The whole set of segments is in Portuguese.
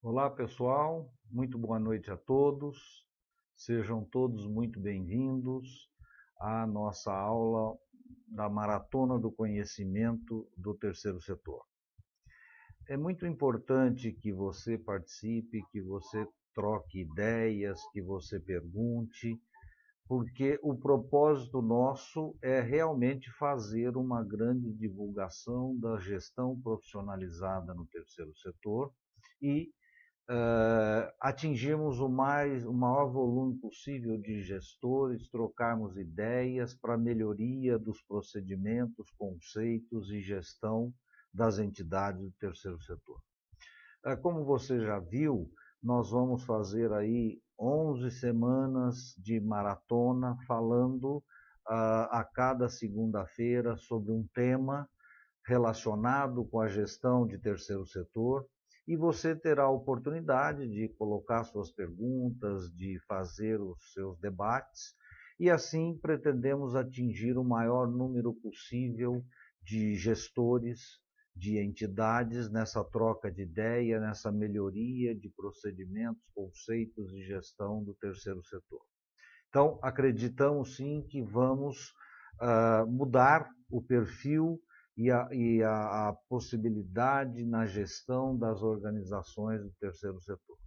Olá, pessoal. Muito boa noite a todos. Sejam todos muito bem-vindos à nossa aula da Maratona do Conhecimento do Terceiro Setor. É muito importante que você participe, que você troque ideias, que você pergunte, porque o propósito nosso é realmente fazer uma grande divulgação da gestão profissionalizada no terceiro setor e atingirmos o maior volume possível de gestores, trocarmos ideias para a melhoria dos procedimentos, conceitos e gestão das entidades do terceiro setor. Como você já viu, nós vamos fazer aí 11 semanas de maratona falando a cada segunda-feira sobre um tema relacionado com a gestão de terceiro setor, e você terá a oportunidade de colocar suas perguntas, de fazer os seus debates, e assim pretendemos atingir o maior número possível de gestores, de entidades nessa troca de ideia, nessa melhoria de procedimentos, conceitos de gestão do terceiro setor. Então, acreditamos sim que vamos mudar o perfil e a possibilidade na gestão das organizações do terceiro setor.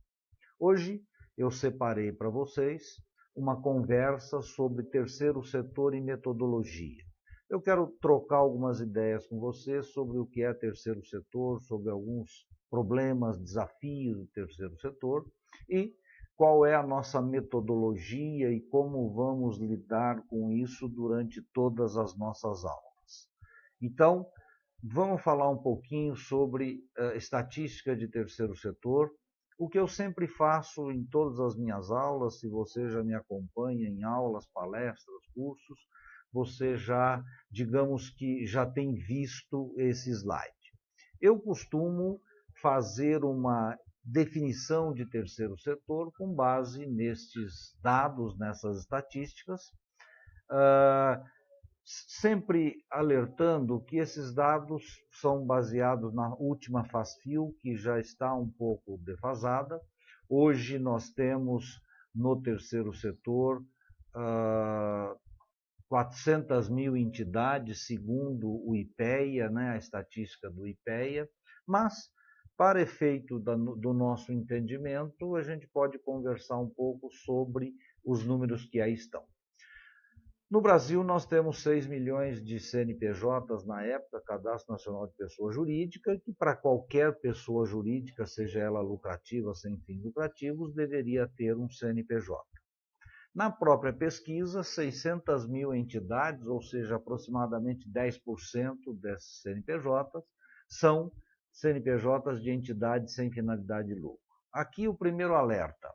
Hoje eu separei para vocês uma conversa sobre terceiro setor e metodologia. Eu quero trocar algumas ideias com você sobre o que é terceiro setor, sobre alguns problemas, desafios do terceiro setor e qual é a nossa metodologia e como vamos lidar com isso durante todas as nossas aulas. Então, vamos falar um pouquinho sobre estatística de terceiro setor. O que eu sempre faço em todas as minhas aulas, se você já me acompanha em aulas, palestras, cursos, você já, digamos que já tem visto esse slide. Eu costumo fazer uma definição de terceiro setor com base nestes dados, nessas estatísticas, sempre alertando que esses dados são baseados na última FASFIL, que já está um pouco defasada. Hoje nós temos no terceiro setor 400 mil entidades, segundo o IPEA, né, a estatística do IPEA, mas, para efeito do nosso entendimento, a gente pode conversar um pouco sobre os números que aí estão. No Brasil, nós temos 6 milhões de CNPJs na época, Cadastro Nacional de Pessoa Jurídica, que para qualquer pessoa jurídica, seja ela lucrativa, sem fins lucrativos, deveria ter um CNPJ. Na própria pesquisa, 600 mil entidades, ou seja, aproximadamente 10% desses CNPJs, são CNPJs de entidades sem finalidade de lucro. Aqui o primeiro alerta.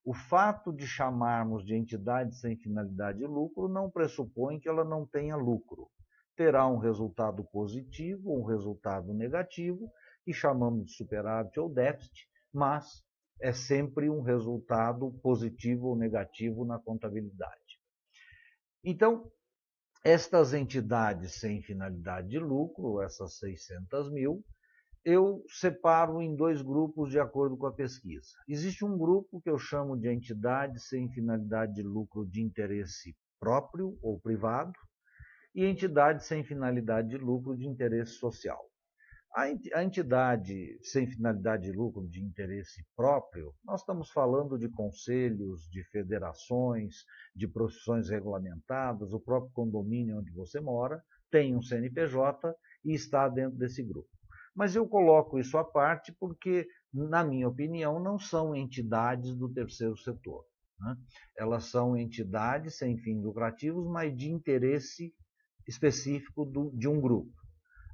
O fato de chamarmos de entidade sem finalidade de lucro não pressupõe que ela não tenha lucro. Terá um resultado positivo ou um resultado negativo, que chamamos de superávit ou déficit, mas é sempre um resultado positivo ou negativo na contabilidade. Então, estas entidades sem finalidade de lucro, essas 600 mil, eu separo em dois grupos de acordo com a pesquisa. Existe um grupo que eu chamo de entidades sem finalidade de lucro de interesse próprio ou privado e entidades sem finalidade de lucro de interesse social. A entidade sem finalidade de lucro de interesse próprio, nós estamos falando de conselhos, de federações, de profissões regulamentadas, o próprio condomínio onde você mora tem um CNPJ e está dentro desse grupo. Mas eu coloco isso à parte porque, na minha opinião, não são entidades do terceiro setor, né? Elas são entidades sem fins lucrativos, mas de interesse específico de um grupo.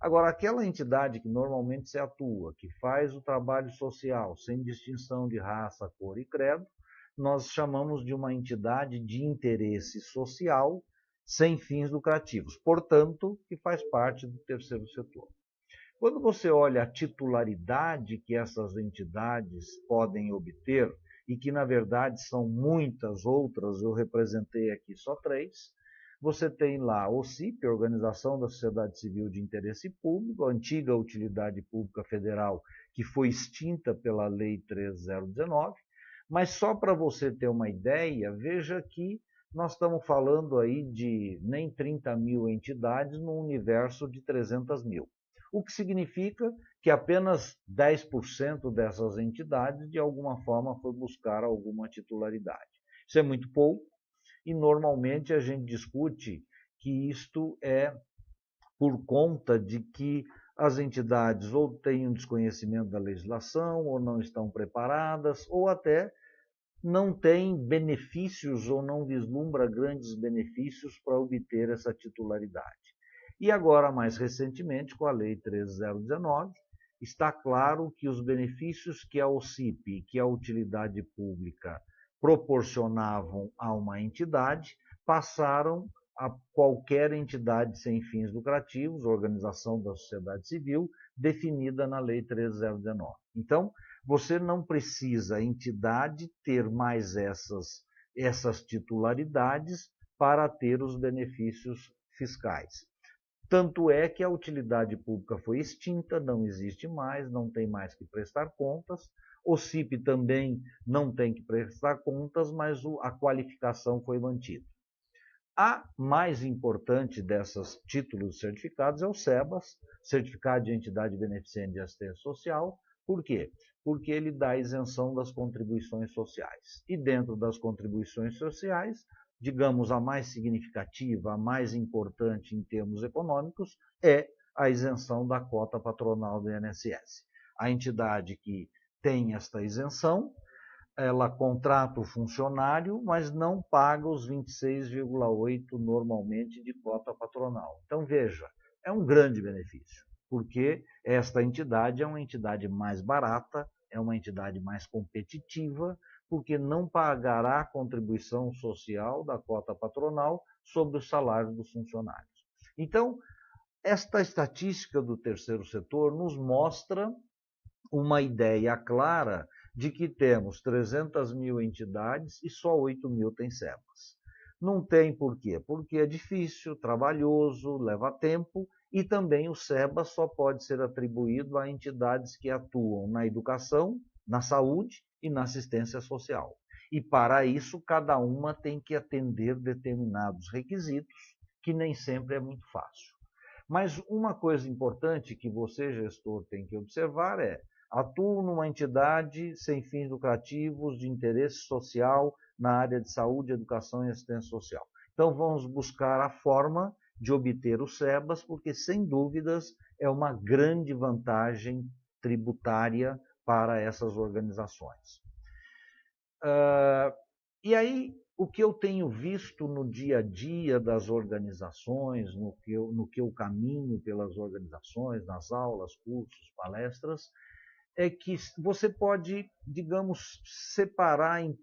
Agora, aquela entidade que normalmente se atua, que faz o trabalho social sem distinção de raça, cor e credo, nós chamamos de uma entidade de interesse social sem fins lucrativos, portanto, que faz parte do terceiro setor. Quando você olha a titularidade que essas entidades podem obter, e que na verdade são muitas outras, eu representei aqui só três, você tem lá a OCIP, Organização da Sociedade Civil de Interesse Público, a antiga Utilidade Pública Federal, que foi extinta pela Lei 3.019, mas só para você ter uma ideia, veja que nós estamos falando aí de nem 30 mil entidades num universo de 300 mil. O que significa que apenas 10% dessas entidades, de alguma forma, foi buscar alguma titularidade. Isso é muito pouco e, normalmente, a gente discute que isto é por conta de que as entidades ou têm um desconhecimento da legislação, ou não estão preparadas, ou até não tem benefícios ou não vislumbra grandes benefícios para obter essa titularidade. E agora, mais recentemente, com a Lei 3.019, está claro que os benefícios que a OCIP, que a utilidade pública proporcionavam a uma entidade, passaram a qualquer entidade sem fins lucrativos, organização da sociedade civil, definida na Lei 3.019. Então, você não precisa, a entidade, ter mais essas titularidades para ter os benefícios fiscais. Tanto é que a utilidade pública foi extinta, não existe mais, não tem mais que prestar contas. O CIP também não tem que prestar contas, mas a qualificação foi mantida. A mais importante dessas títulos certificados é o SEBAS, Certificado de Entidade Beneficente de Assistência Social. Por quê? Porque ele dá isenção das contribuições sociais. E dentro das contribuições sociais, digamos, a mais significativa, a mais importante em termos econômicos, é a isenção da cota patronal do INSS. A entidade que tem esta isenção, ela contrata o funcionário, mas não paga os 26,8% normalmente de cota patronal. Então, veja, é um grande benefício, porque esta entidade é uma entidade mais barata, é uma entidade mais competitiva, porque não pagará a contribuição social da cota patronal sobre os salários dos funcionários. Então, esta estatística do terceiro setor nos mostra uma ideia clara de que temos 300 mil entidades e só 8 mil têm SEBAS. Não tem por quê? Porque é difícil, trabalhoso, leva tempo e também o SEBAS só pode ser atribuído a entidades que atuam na educação, na saúde e na assistência social. E para isso, cada uma tem que atender determinados requisitos, que nem sempre é muito fácil. Mas uma coisa importante que você, gestor, tem que observar é: atuo numa entidade sem fins lucrativos de interesse social na área de saúde, educação e assistência social. Então, vamos buscar a forma de obter o SEBAS, porque, sem dúvidas, é uma grande vantagem tributária para essas organizações. E aí, o que eu tenho visto no dia a dia das organizações, no que eu caminho pelas organizações, nas aulas, cursos, palestras, é que você pode, digamos, separar em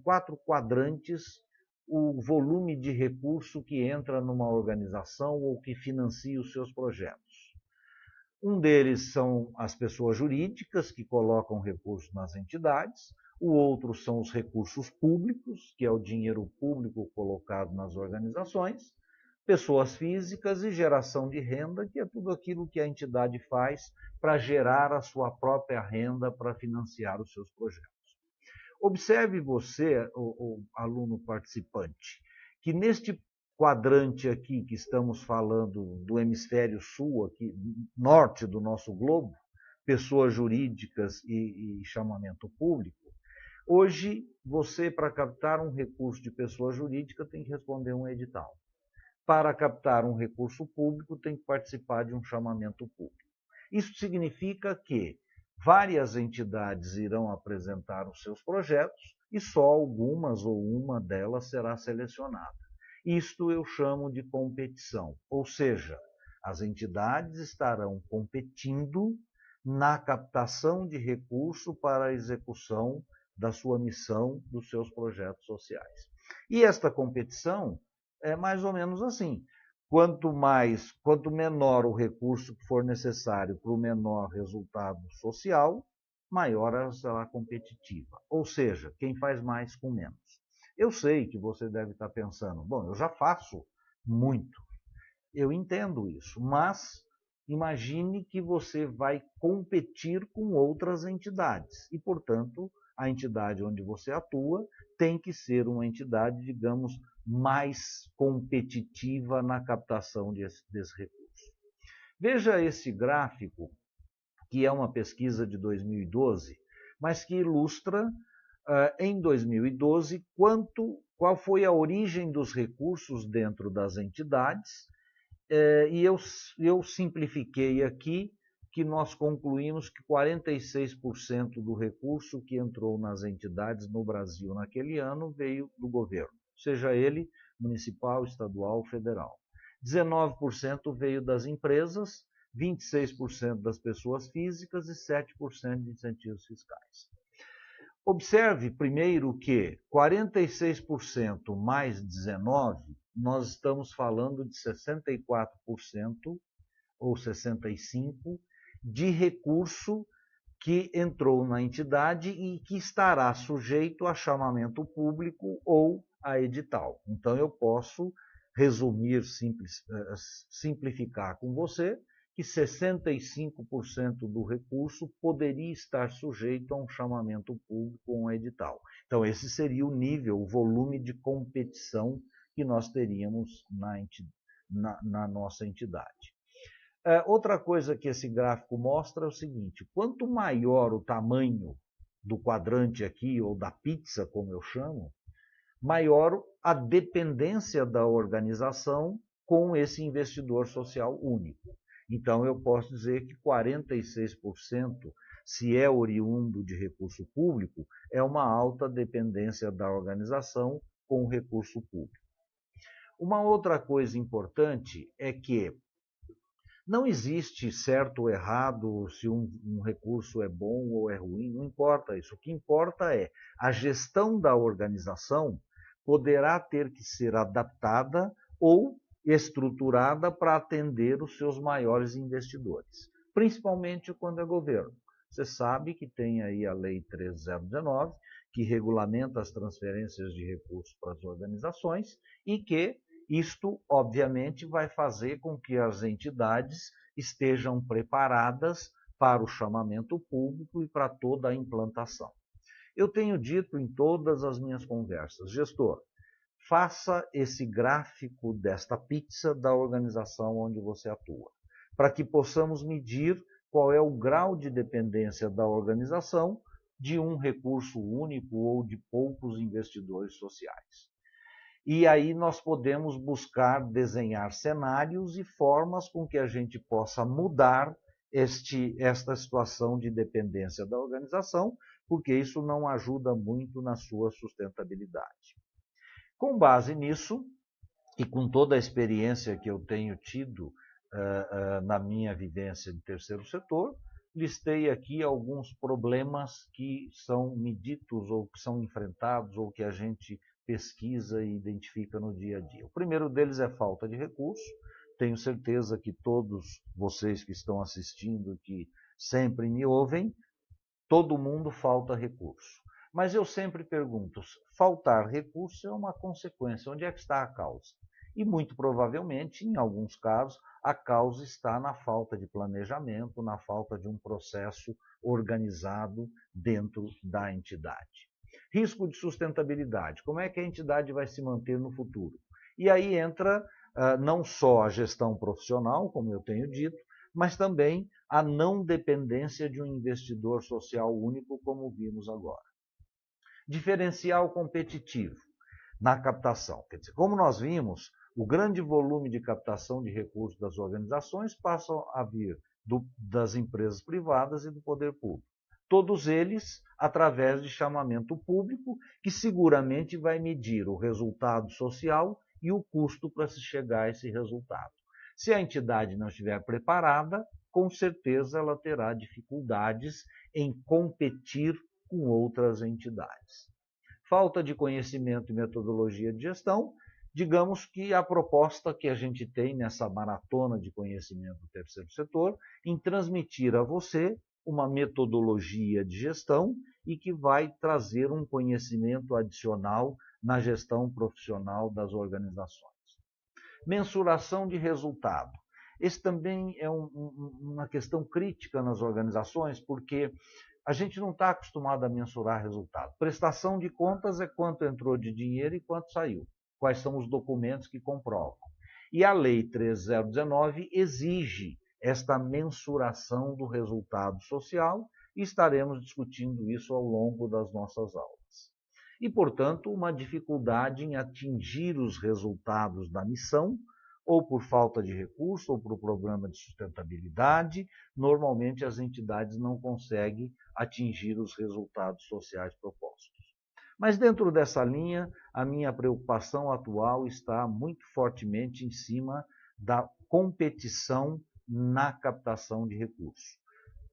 4 quadrantes o volume de recurso que entra numa organização ou que financia os seus projetos. Um deles são as pessoas jurídicas que colocam recursos nas entidades, o outro são os recursos públicos, que é o dinheiro público colocado nas organizações, pessoas físicas e geração de renda, que é tudo aquilo que a entidade faz para gerar a sua própria renda para financiar os seus projetos. Observe você, o aluno participante, que neste quadrante aqui que estamos falando do hemisfério sul, aqui, norte do nosso globo, pessoas jurídicas e chamamento público, hoje você, para captar um recurso de pessoa jurídica, tem que responder um edital. Para captar um recurso público, tem que participar de um chamamento público. Isso significa que várias entidades irão apresentar os seus projetos e só algumas ou uma delas será selecionada. Isto eu chamo de competição, ou seja, as entidades estarão competindo na captação de recurso para a execução da sua missão, dos seus projetos sociais. E esta competição é mais ou menos assim: quanto menor o recurso que for necessário para o menor resultado social, maior ela será competitiva. Ou seja, quem faz mais com menos. Eu sei que você deve estar pensando, bom, eu já faço Muito. Eu entendo isso, mas imagine que você vai competir com outras entidades e, portanto, a entidade onde você atua tem que ser uma entidade, digamos, mais competitiva na captação desse recurso. Veja esse gráfico, que é uma pesquisa de 2012, mas que ilustra, em 2012, qual foi a origem dos recursos dentro das entidades. E eu simplifiquei aqui que nós concluímos que 46% do recurso que entrou nas entidades no Brasil naquele ano veio do governo, seja ele municipal, estadual ou federal. 19% veio das empresas, 26% das pessoas físicas e 7% de incentivos fiscais. Observe primeiro que 46% mais 19%, nós estamos falando de 64% ou 65% de recurso que entrou na entidade e que estará sujeito a chamamento público ou a edital. Então, eu posso resumir, simplificar com você, que 65% do recurso poderia estar sujeito a um chamamento público ou um edital. Então, esse seria o nível, o volume de competição que nós teríamos na nossa entidade. Outra coisa que esse gráfico mostra é o seguinte: quanto maior o tamanho do quadrante aqui, ou da pizza, como eu chamo, maior a dependência da organização com esse investidor social único. Então, eu posso dizer que 46%, se é oriundo de recurso público, é uma alta dependência da organização com o recurso público. Uma outra coisa importante é que não existe certo ou errado, se um recurso é bom ou é ruim, não importa isso. O que importa é a gestão da organização poderá ter que ser adaptada ou estruturada para atender os seus maiores investidores, principalmente quando é governo. Você sabe que tem aí a Lei 13019, que regulamenta as transferências de recursos para as organizações e que isto, obviamente, vai fazer com que as entidades estejam preparadas para o chamamento público e para toda a implantação. Eu tenho dito em todas as minhas conversas: gestor, faça esse gráfico desta pizza da organização onde você atua, para que possamos medir qual é o grau de dependência da organização de um recurso único ou de poucos investidores sociais. E aí nós podemos buscar desenhar cenários e formas com que a gente possa mudar esta situação de dependência da organização, porque isso não ajuda muito na sua sustentabilidade. Com base nisso, e com toda a experiência que eu tenho tido na minha vivência de terceiro setor, listei aqui alguns problemas que são medidos ou que são enfrentados ou que a gente pesquisa e identifica no dia a dia. O primeiro deles é falta de recurso. Tenho certeza que todos vocês que estão assistindo, que sempre me ouvem, todo mundo falta recurso. Mas eu sempre pergunto, faltar recurso é uma consequência, onde é que está a causa? E muito provavelmente, em alguns casos, a causa está na falta de planejamento, na falta de um processo organizado dentro da entidade. Risco de sustentabilidade. Como é que a entidade vai se manter no futuro? E aí entra não só a gestão profissional, como eu tenho dito, mas também a não dependência de um investidor social único, como vimos agora. Diferencial competitivo na captação. Quer dizer, como nós vimos, o grande volume de captação de recursos das organizações passa a vir das empresas privadas e do poder público. Todos eles através de chamamento público, que seguramente vai medir o resultado social e o custo para se chegar a esse resultado. Se a entidade não estiver preparada, com certeza ela terá dificuldades em competir com outras entidades. Falta de conhecimento e metodologia de gestão. Digamos que a proposta que a gente tem nessa maratona de conhecimento do terceiro setor, em transmitir a você uma metodologia de gestão e que vai trazer um conhecimento adicional na gestão profissional das organizações. Mensuração de resultado. Esse também é uma questão crítica nas organizações, porque a gente não está acostumado a mensurar resultado. Prestação de contas é quanto entrou de dinheiro e quanto saiu. Quais são os documentos que comprovam. E a Lei 13019 exige esta mensuração do resultado social e estaremos discutindo isso ao longo das nossas aulas. E, portanto, uma dificuldade em atingir os resultados da missão, ou por falta de recurso, ou por programa de sustentabilidade, normalmente as entidades não conseguem atingir os resultados sociais propostos. Mas dentro dessa linha, a minha preocupação atual está muito fortemente em cima da competição na captação de recursos.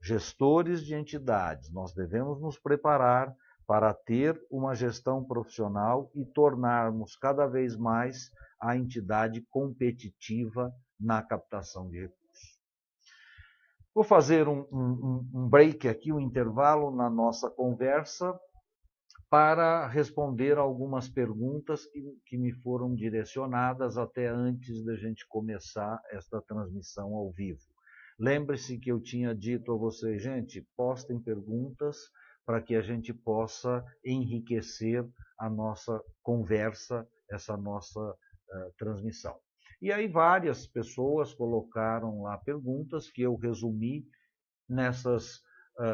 Gestores de entidades, nós devemos nos preparar para ter uma gestão profissional e tornarmos cada vez mais a entidade competitiva na captação de recursos. Vou fazer um break aqui, um intervalo na nossa conversa para responder algumas perguntas que me foram direcionadas até antes da gente começar esta transmissão ao vivo. Lembre-se que eu tinha dito a vocês, gente, postem perguntas para que a gente possa enriquecer a nossa conversa, essa nossa transmissão. E aí várias pessoas colocaram lá perguntas que eu resumi nessas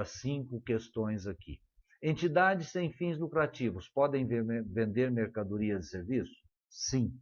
5 questões aqui. Entidades sem fins lucrativos podem vender mercadorias e serviços? Sim.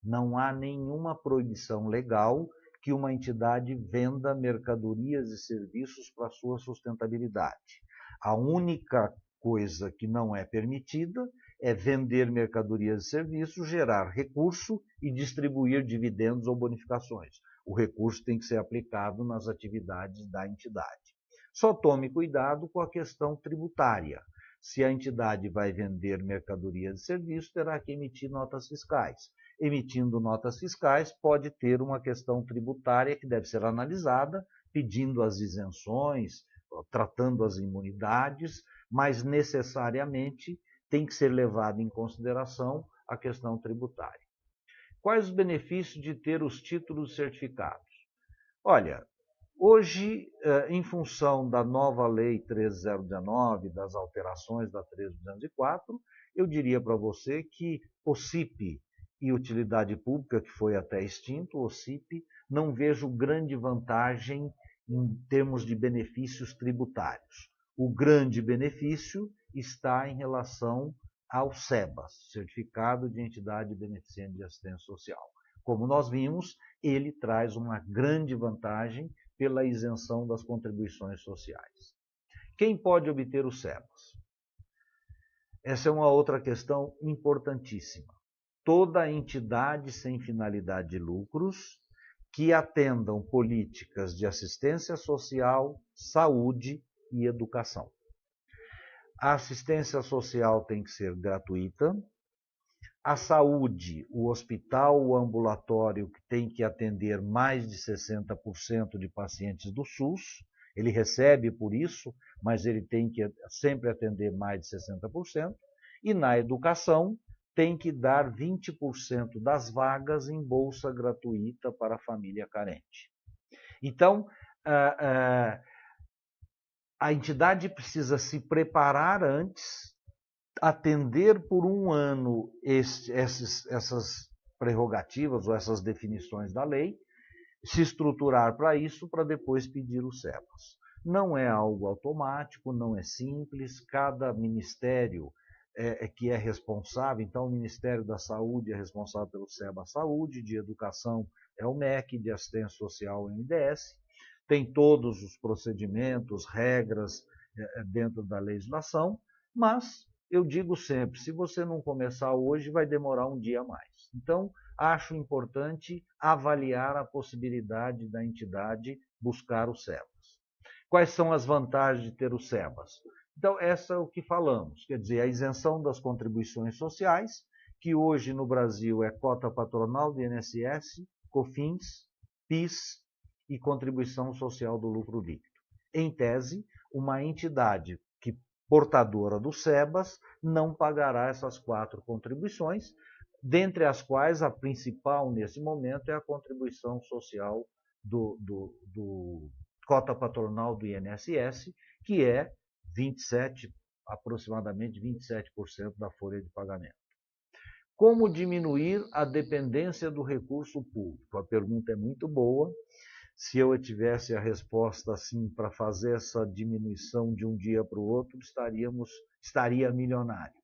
Não há nenhuma proibição legal que uma entidade venda mercadorias e serviços para sua sustentabilidade. A única coisa que não é permitida é vender mercadorias e serviços, gerar recurso e distribuir dividendos ou bonificações. O recurso tem que ser aplicado nas atividades da entidade. Só tome cuidado com a questão tributária. Se a entidade vai vender mercadorias e serviços, terá que emitir notas fiscais. Emitindo notas fiscais, pode ter uma questão tributária que deve ser analisada, pedindo as isenções, tratando as imunidades, mas necessariamente tem que ser levada em consideração a questão tributária. Quais os benefícios de ter os títulos certificados? Olha, hoje, em função da nova Lei 13019, das alterações da 13204, eu diria para você que o CIP e utilidade pública, que foi até extinto, o CIP, não vejo grande vantagem em termos de benefícios tributários. O grande benefício está em relação ao SEBAS, Certificado de Entidade Beneficente de Assistência Social. Como nós vimos, ele traz uma grande vantagem pela isenção das contribuições sociais. Quem pode obter o SEBAS? Essa é uma outra questão importantíssima. Toda entidade sem finalidade de lucros que atendam políticas de assistência social, saúde e educação. A assistência social tem que ser gratuita. A saúde, o hospital, o ambulatório tem que atender mais de 60% de pacientes do SUS. Ele recebe por isso, mas ele tem que sempre atender mais de 60%. E na educação, tem que dar 20% das vagas em bolsa gratuita para a família carente. Então, a entidade precisa se preparar antes, atender por um ano essas prerrogativas ou essas definições da lei, se estruturar para isso, para depois pedir o SEBAS. Não é algo automático, não é simples, cada ministério que é responsável, então o Ministério da Saúde é responsável pelo SEBAS Saúde, de Educação é o MEC, de Assistência Social é o MDS, tem todos os procedimentos, regras dentro da legislação, mas eu digo sempre, se você não começar hoje, vai demorar um dia a mais. Então, acho importante avaliar a possibilidade da entidade buscar o SEBAS. Quais são as vantagens de ter o SEBAS? Então, essa é o que falamos, quer dizer, a isenção das contribuições sociais, que hoje no Brasil é cota patronal do INSS, COFINS, PIS e contribuição social do lucro líquido. Em tese, uma entidade que portadora do SEBAS não pagará essas 4 contribuições, dentre as quais a principal nesse momento é a contribuição social cota patronal do INSS, que é 27, aproximadamente 27% da folha de pagamento. Como diminuir a dependência do recurso público? A pergunta é muito boa. Se eu tivesse a resposta assim para fazer essa diminuição de um dia para o outro, estaria milionário.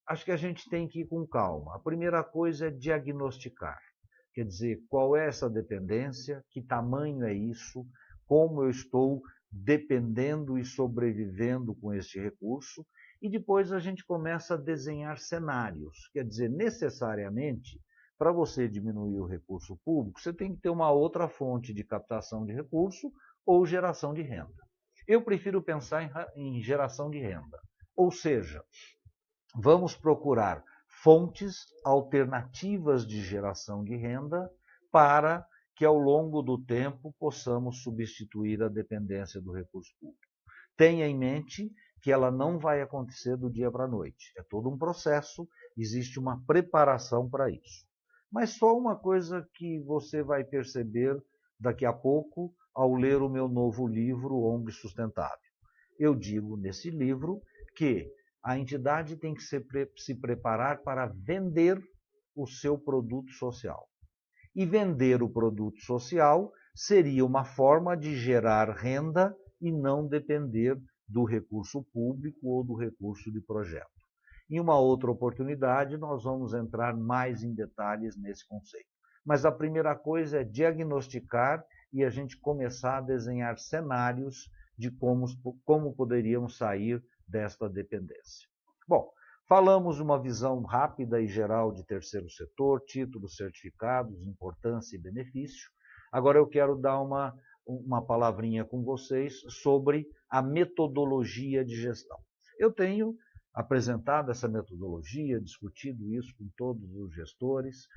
Acho que a gente tem que ir com calma. A primeira coisa é diagnosticar. Quer dizer, qual é essa dependência, que tamanho é isso, como eu estou dependendo e sobrevivendo com este recurso, e depois a gente começa a desenhar cenários. Quer dizer, necessariamente, para você diminuir o recurso público, você tem que ter uma outra fonte de captação de recurso ou geração de renda. Eu prefiro pensar em geração de renda. Ou seja, vamos procurar fontes alternativas de geração de renda para que ao longo do tempo possamos substituir a dependência do recurso público. Tenha em mente que ela não vai acontecer do dia para a noite. É todo um processo, existe uma preparação para isso. Mas só uma coisa que você vai perceber daqui a pouco ao ler o meu novo livro, ONG Sustentável. Eu digo nesse livro que a entidade tem que se preparar para vender o seu produto social. E vender o produto social seria uma forma de gerar renda e não depender do recurso público ou do recurso de projeto. Em uma outra oportunidade, nós vamos entrar mais em detalhes nesse conceito. Mas a primeira coisa é diagnosticar e a gente começar a desenhar cenários de como poderíamos sair desta dependência. Bom, falamos uma visão rápida e geral de terceiro setor, títulos, certificados, importância e benefício. Agora eu quero dar uma palavrinha com vocês sobre a metodologia de gestão. Eu tenho apresentado essa metodologia, discutido isso com todos os gestores.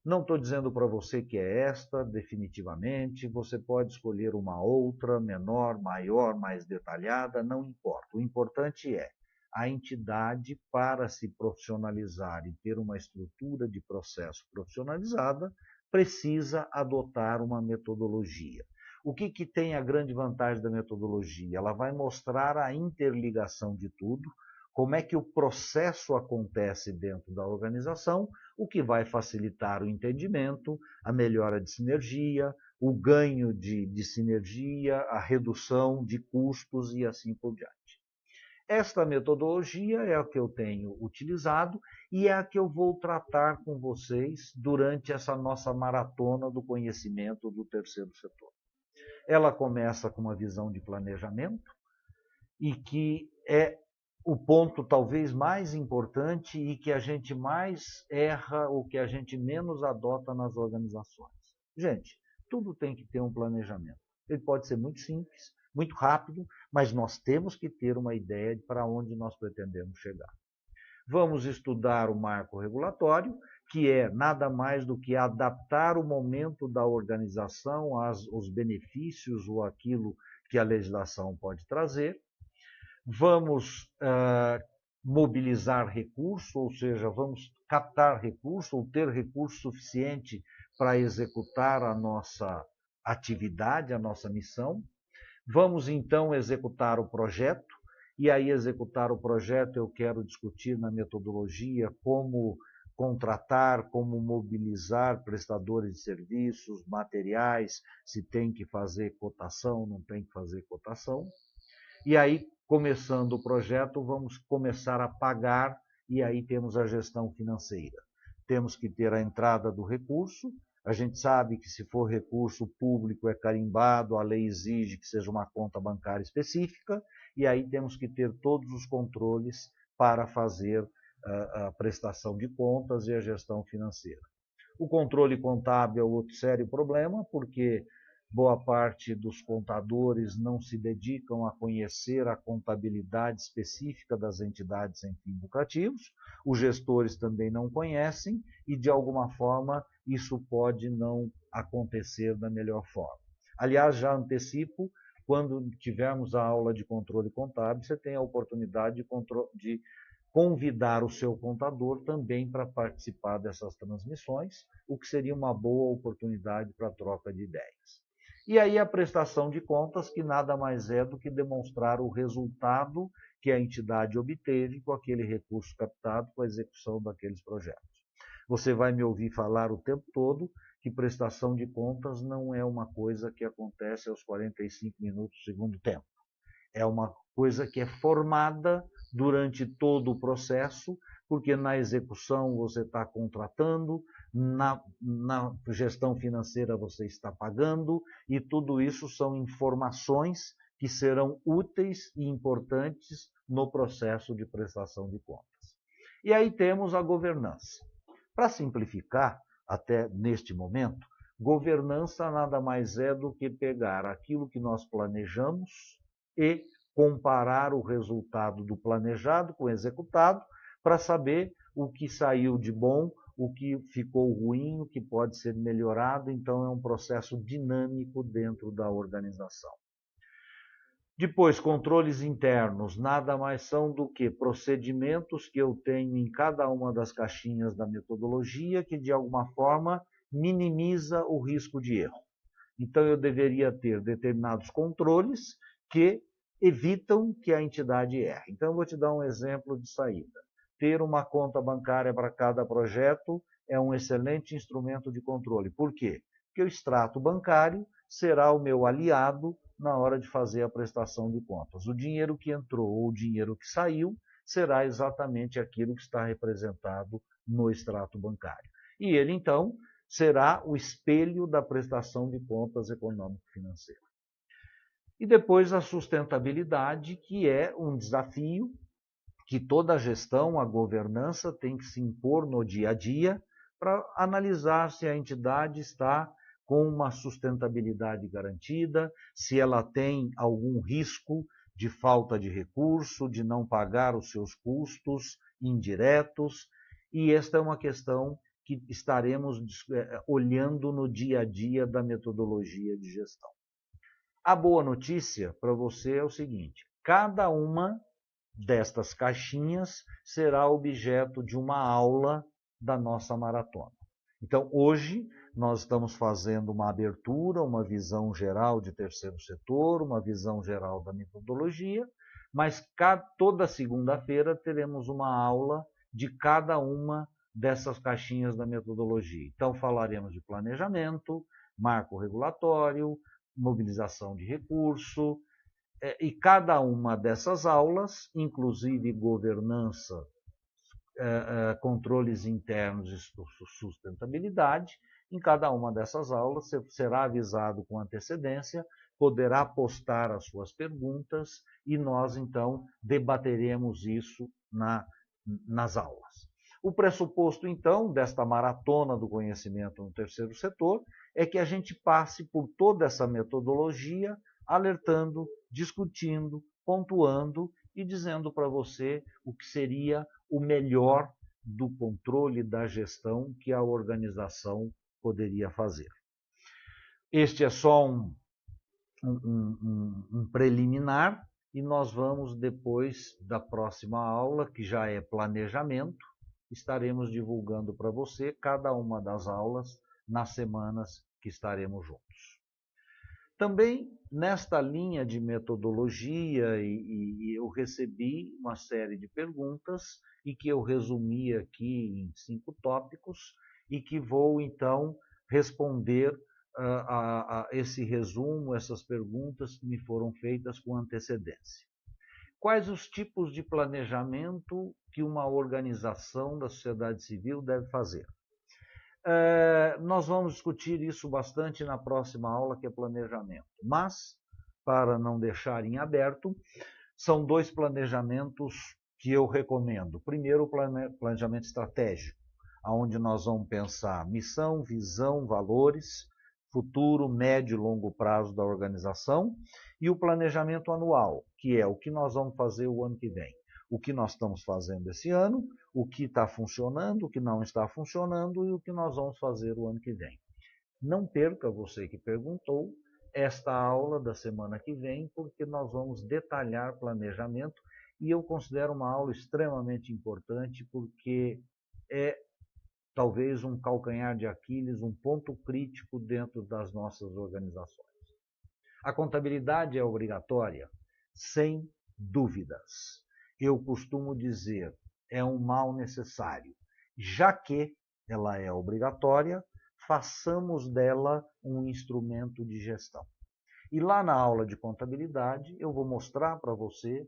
Não estou dizendo para você que é esta, definitivamente. Você pode escolher uma outra, menor, maior, mais detalhada, não importa. O importante é a entidade, para se profissionalizar e ter uma estrutura de processo profissionalizada, precisa adotar uma metodologia. O que tem a grande vantagem da metodologia? Ela vai mostrar a interligação de tudo, como é que o processo acontece dentro da organização, o que vai facilitar o entendimento, a melhora de sinergia, o ganho de sinergia, a redução de custos e assim por diante. Esta metodologia é a que eu tenho utilizado e é a que eu vou tratar com vocês durante essa nossa maratona do conhecimento do terceiro setor. Ela começa com uma visão de planejamento e que é o ponto talvez mais importante e que a gente mais erra ou que a gente menos adota nas organizações. Gente, tudo tem que ter um planejamento. Ele pode ser muito simples, muito rápido, mas nós temos que ter uma ideia de para onde nós pretendemos chegar. Vamos estudar o marco regulatório, que é nada mais do que adaptar o momento da organização aos benefícios ou aquilo que a legislação pode trazer. Vamos mobilizar recurso, ou seja, vamos captar recurso ou ter recurso suficiente para executar a nossa atividade, a nossa missão. Vamos, então, executar o projeto, e aí executar o projeto eu quero discutir na metodologia como contratar, como mobilizar prestadores de serviços, materiais, se tem que fazer cotação, não tem que fazer cotação. E aí, começando o projeto, vamos começar a pagar, e aí temos a gestão financeira. Temos que ter a entrada do recurso. A gente sabe que se for recurso público é carimbado, a lei exige que seja uma conta bancária específica, e aí temos que ter todos os controles para fazer a prestação de contas e a gestão financeira. O controle contábil é outro sério problema, porque boa parte dos contadores não se dedicam a conhecer a contabilidade específica das entidades sem fins lucrativos, os gestores também não conhecem e, de alguma forma, isso pode não acontecer da melhor forma. Aliás, já antecipo, quando tivermos a aula de controle contábil, você tem a oportunidade de convidar o seu contador também para participar dessas transmissões, o que seria uma boa oportunidade para a troca de ideias. E aí a prestação de contas, que nada mais é do que demonstrar o resultado que a entidade obteve com aquele recurso captado com a execução daqueles projetos. Você vai me ouvir falar o tempo todo que prestação de contas não é uma coisa que acontece aos 45 minutos do segundo tempo. É uma coisa que é formada durante todo o processo, porque na execução você está contratando, na gestão financeira você está pagando, e tudo isso são informações que serão úteis e importantes no processo de prestação de contas. E aí temos a governança. Para simplificar, até neste momento, governança nada mais é do que pegar aquilo que nós planejamos e comparar o resultado do planejado com o executado para saber o que saiu de bom, o que ficou ruim, o que pode ser melhorado. Então, é um processo dinâmico dentro da organização. Depois, controles internos, nada mais são do que procedimentos que eu tenho em cada uma das caixinhas da metodologia que, de alguma forma, minimiza o risco de erro. Então, eu deveria ter determinados controles que evitam que a entidade erre. Então, eu vou te dar um exemplo de saída. Ter uma conta bancária para cada projeto é um excelente instrumento de controle. Por quê? Porque o extrato bancário será o meu aliado na hora de fazer a prestação de contas. O dinheiro que entrou ou o dinheiro que saiu será exatamente aquilo que está representado no extrato bancário. E ele, então, será o espelho da prestação de contas econômico-financeira. E depois a sustentabilidade, que é um desafio que toda a gestão, a governança tem que se impor no dia a dia para analisar se a entidade está com uma sustentabilidade garantida, se ela tem algum risco de falta de recurso, de não pagar os seus custos indiretos. E esta é uma questão que estaremos olhando no dia a dia da metodologia de gestão. A boa notícia para você é o seguinte: cada uma destas caixinhas será objeto de uma aula da nossa maratona. Então, hoje, nós estamos fazendo uma abertura, uma visão geral de terceiro setor, uma visão geral da metodologia, mas toda segunda-feira teremos uma aula de cada uma dessas caixinhas da metodologia. Então, falaremos de planejamento, marco regulatório, mobilização de recurso, e cada uma dessas aulas, inclusive governança, controles internos e sustentabilidade, em cada uma dessas aulas você será avisado com antecedência, poderá postar as suas perguntas e nós, então, debateremos isso nas aulas. O pressuposto, então, desta maratona do conhecimento no terceiro setor é que a gente passe por toda essa metodologia, alertando, discutindo, pontuando e dizendo para você o que seria o melhor do controle da gestão que a organização poderia fazer. Este é só um preliminar e nós vamos, depois da próxima aula, que já é planejamento, estaremos divulgando para você cada uma das aulas nas semanas que estaremos juntos. Também, nesta linha de metodologia, eu recebi uma série de perguntas e que eu resumi aqui em 5 tópicos e que vou, então, responder a esse resumo, essas perguntas que me foram feitas com antecedência. Quais os tipos de planejamento que uma organização da sociedade civil deve fazer? Nós vamos discutir isso bastante na próxima aula, que é planejamento. Mas, para não deixar em aberto, são 2 planejamentos que eu recomendo. Primeiro, o planejamento estratégico, onde nós vamos pensar missão, visão, valores, futuro, médio e longo prazo da organização, e o planejamento anual, que é o que nós vamos fazer o ano que vem. O que nós estamos fazendo esse ano, o que está funcionando, o que não está funcionando e o que nós vamos fazer o ano que vem. Não perca, você que perguntou, esta aula da semana que vem, porque nós vamos detalhar planejamento e eu considero uma aula extremamente importante porque é talvez um calcanhar de Aquiles, um ponto crítico dentro das nossas organizações. A contabilidade é obrigatória? Sem dúvidas. Eu costumo dizer, é um mal necessário. Já que ela é obrigatória, façamos dela um instrumento de gestão. E lá na aula de contabilidade, eu vou mostrar para você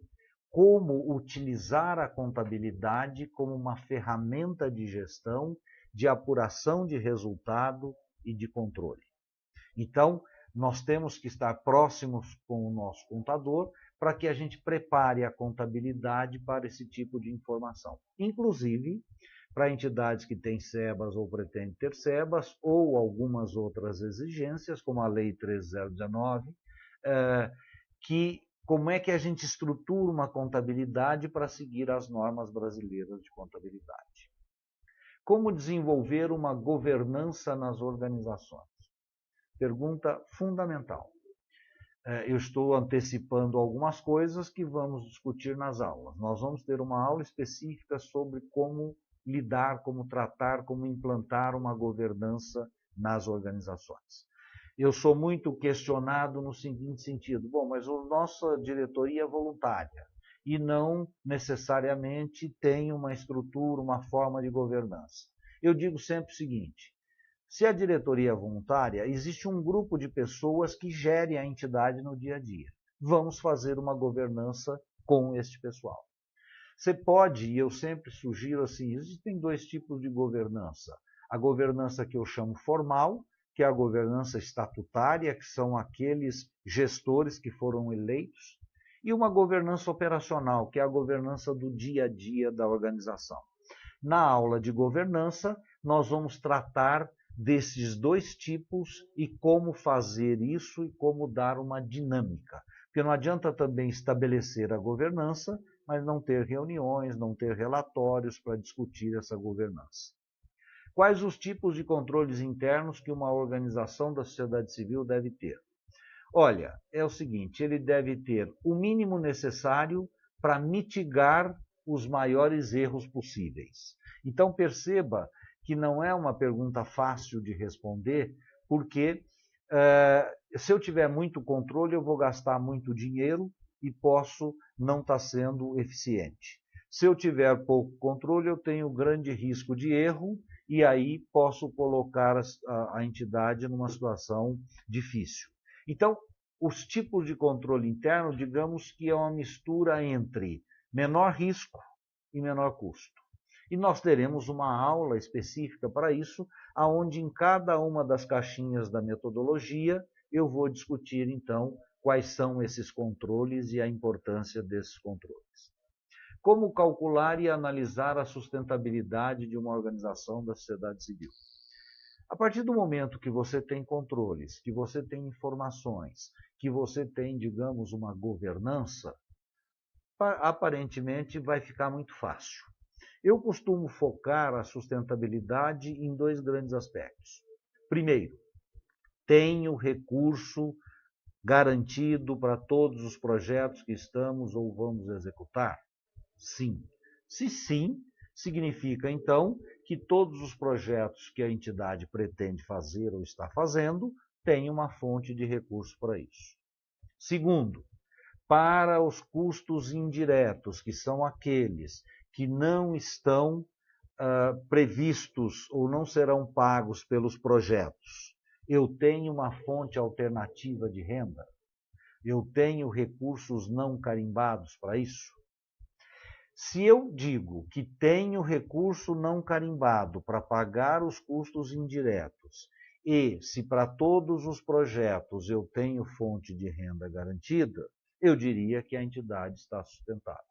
como utilizar a contabilidade como uma ferramenta de gestão, de apuração de resultado e de controle. Então, nós temos que estar próximos com o nosso contador para que a gente prepare a contabilidade para esse tipo de informação. Inclusive, para entidades que têm SEBAS ou pretendem ter SEBAS, ou algumas outras exigências, como a Lei 13019, como é que a gente estrutura uma contabilidade para seguir as normas brasileiras de contabilidade. Como desenvolver uma governança nas organizações? Pergunta fundamental. Eu estou antecipando algumas coisas que vamos discutir nas aulas. Nós vamos ter uma aula específica sobre como lidar, como tratar, como implantar uma governança nas organizações. Eu sou muito questionado no seguinte sentido: bom, mas a nossa diretoria é voluntária e não necessariamente tem uma estrutura, uma forma de governança. Eu digo sempre o seguinte: se a diretoria é voluntária, existe um grupo de pessoas que gerem a entidade no dia a dia. Vamos fazer uma governança com este pessoal. Você pode, e eu sempre sugiro assim, existem dois tipos de governança. A governança que eu chamo formal, que é a governança estatutária, que são aqueles gestores que foram eleitos, e uma governança operacional, que é a governança do dia a dia da organização. Na aula de governança, nós vamos tratar desses dois tipos e como fazer isso e como dar uma dinâmica. Porque não adianta também estabelecer a governança, mas não ter reuniões, não ter relatórios para discutir essa governança. Quais os tipos de controles internos que uma organização da sociedade civil deve ter? Olha, é o seguinte, ele deve ter o mínimo necessário para mitigar os maiores erros possíveis. Então perceba que não é uma pergunta fácil de responder, porque se eu tiver muito controle, eu vou gastar muito dinheiro e posso não estar sendo eficiente. Se eu tiver pouco controle, eu tenho grande risco de erro e aí posso colocar a entidade numa situação difícil. Então, os tipos de controle interno, digamos que é uma mistura entre menor risco e menor custo. E nós teremos uma aula específica para isso, onde em cada uma das caixinhas da metodologia eu vou discutir, então, quais são esses controles e a importância desses controles. Como calcular e analisar a sustentabilidade de uma organização da sociedade civil? A partir do momento que você tem controles, que você tem informações, que você tem, digamos, uma governança, aparentemente vai ficar muito fácil. Eu costumo focar a sustentabilidade em dois grandes aspectos. Primeiro, tenho recurso garantido para todos os projetos que estamos ou vamos executar? Sim. Se sim, significa então que todos os projetos que a entidade pretende fazer ou está fazendo têm uma fonte de recurso para isso. Segundo, para os custos indiretos, que são aqueles que não estão previstos ou não serão pagos pelos projetos, eu tenho uma fonte alternativa de renda? Eu tenho recursos não carimbados para isso? Se eu digo que tenho recurso não carimbado para pagar os custos indiretos e se para todos os projetos eu tenho fonte de renda garantida, eu diria que a entidade está sustentável.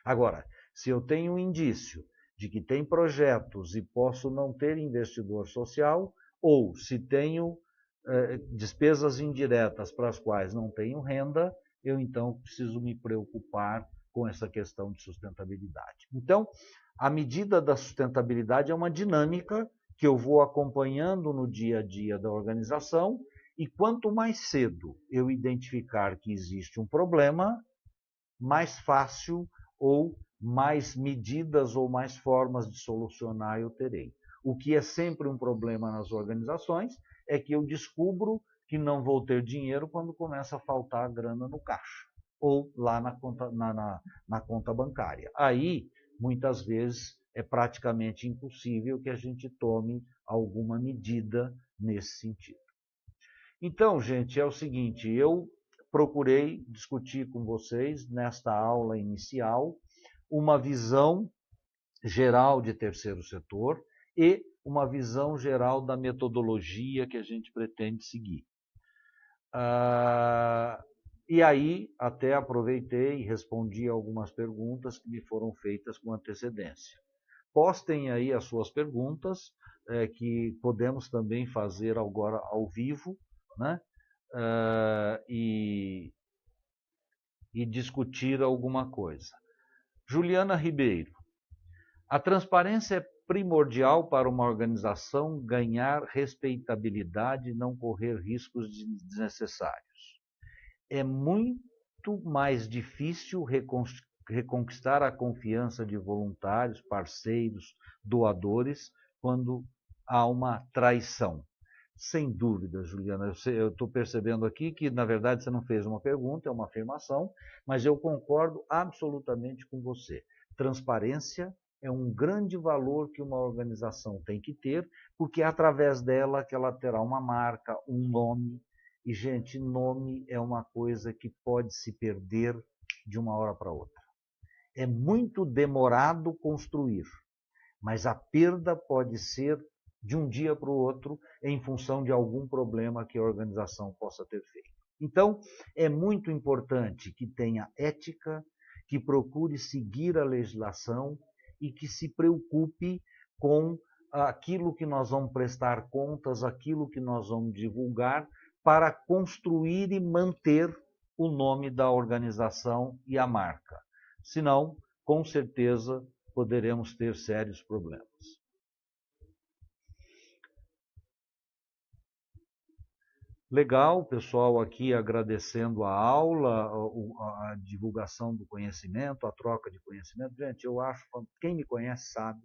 Agora, se eu tenho um indício de que tem projetos e posso não ter investidor social, ou se tenho despesas indiretas para as quais não tenho renda, eu então preciso me preocupar com essa questão de sustentabilidade. Então, a medida da sustentabilidade é uma dinâmica que eu vou acompanhando no dia a dia da organização, e quanto mais cedo eu identificar que existe um problema, mais fácil ou mais medidas ou mais formas de solucionar eu terei. O que é sempre um problema nas organizações é que eu descubro que não vou ter dinheiro quando começa a faltar grana no caixa ou lá na conta bancária. Aí, muitas vezes, é praticamente impossível que a gente tome alguma medida nesse sentido. Então, gente, é o seguinte, eu procurei discutir com vocês, nesta aula inicial, uma visão geral de terceiro setor e uma visão geral da metodologia que a gente pretende seguir. E aí, até aproveitei e respondi algumas perguntas que me foram feitas com antecedência. Postem aí as suas perguntas, que podemos também fazer agora ao vivo, né? E discutir alguma coisa. Juliana Ribeiro. A transparência é primordial para uma organização ganhar respeitabilidade e não correr riscos desnecessários. É muito mais difícil reconquistar a confiança de voluntários, parceiros, doadores, quando há uma traição. Sem dúvida, Juliana, eu estou percebendo aqui que, na verdade, você não fez uma pergunta, é uma afirmação, mas eu concordo absolutamente com você. Transparência é um grande valor que uma organização tem que ter, porque é através dela que ela terá uma marca, um nome. E, gente, nome é uma coisa que pode se perder de uma hora para outra. É muito demorado construir, mas a perda pode ser de um dia para o outro em função de algum problema que a organização possa ter feito. Então, é muito importante que tenha ética, que procure seguir a legislação e que se preocupe com aquilo que nós vamos prestar contas, aquilo que nós vamos divulgar, para construir e manter o nome da organização e a marca. Senão, com certeza, poderemos ter sérios problemas. Legal, pessoal aqui agradecendo a aula, a divulgação do conhecimento, a troca de conhecimento. Gente, eu acho, quem me conhece sabe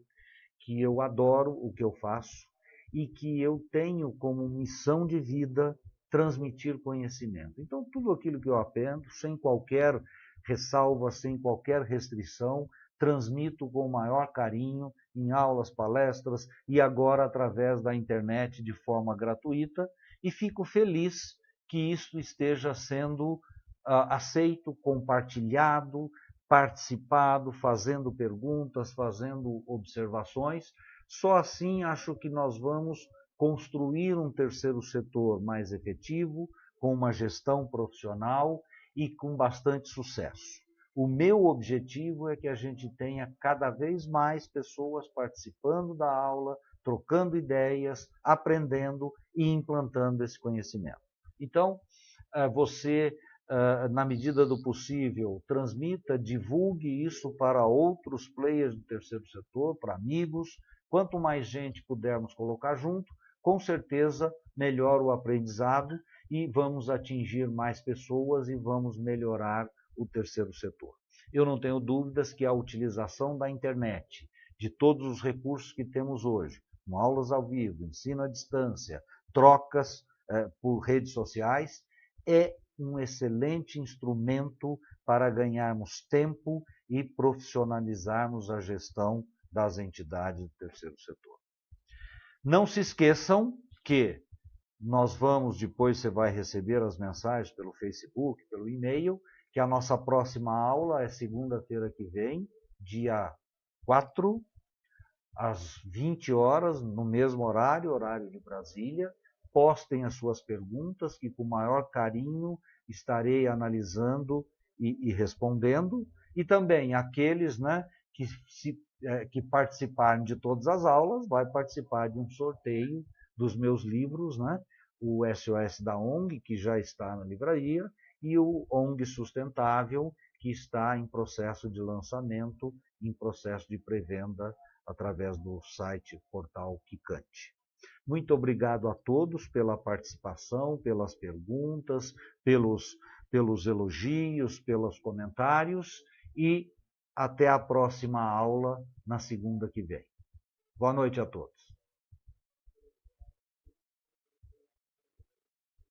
que eu adoro o que eu faço e que eu tenho como missão de vida transmitir conhecimento. Então, tudo aquilo que eu aprendo, sem qualquer ressalva, sem qualquer restrição, transmito com o maior carinho em aulas, palestras e agora através da internet de forma gratuita, e fico feliz que isso esteja sendo aceito, compartilhado, participado, fazendo perguntas, fazendo observações. Só assim acho que nós vamos construir um terceiro setor mais efetivo, com uma gestão profissional e com bastante sucesso. O meu objetivo é que a gente tenha cada vez mais pessoas participando da aula, trocando ideias, aprendendo e implantando esse conhecimento. Então, você, na medida do possível, transmita, divulgue isso para outros players do terceiro setor, para amigos. Quanto mais gente pudermos colocar junto, com certeza melhor o aprendizado e vamos atingir mais pessoas e vamos melhorar o terceiro setor. Eu não tenho dúvidas que a utilização da internet, de todos os recursos que temos hoje, com aulas ao vivo, ensino à distância, trocas por redes sociais, é um excelente instrumento para ganharmos tempo e profissionalizarmos a gestão das entidades do terceiro setor. Não se esqueçam que nós vamos, depois você vai receber as mensagens pelo Facebook, pelo e-mail, que a nossa próxima aula é segunda-feira que vem, dia 4, às 20 horas, no mesmo horário, horário de Brasília. Postem as suas perguntas, que com o maior carinho estarei analisando e respondendo. E também aqueles, né, que participarem de todas as aulas, vai participar de um sorteio dos meus livros, né, o SOS da ONG, que já está na livraria, e o ONG Sustentável, que está em processo de lançamento, em processo de pré-venda através do site portal Quicante. Muito obrigado a todos pela participação, pelas perguntas, pelos elogios, pelos comentários, e até a próxima aula, na segunda que vem. Boa noite a todos.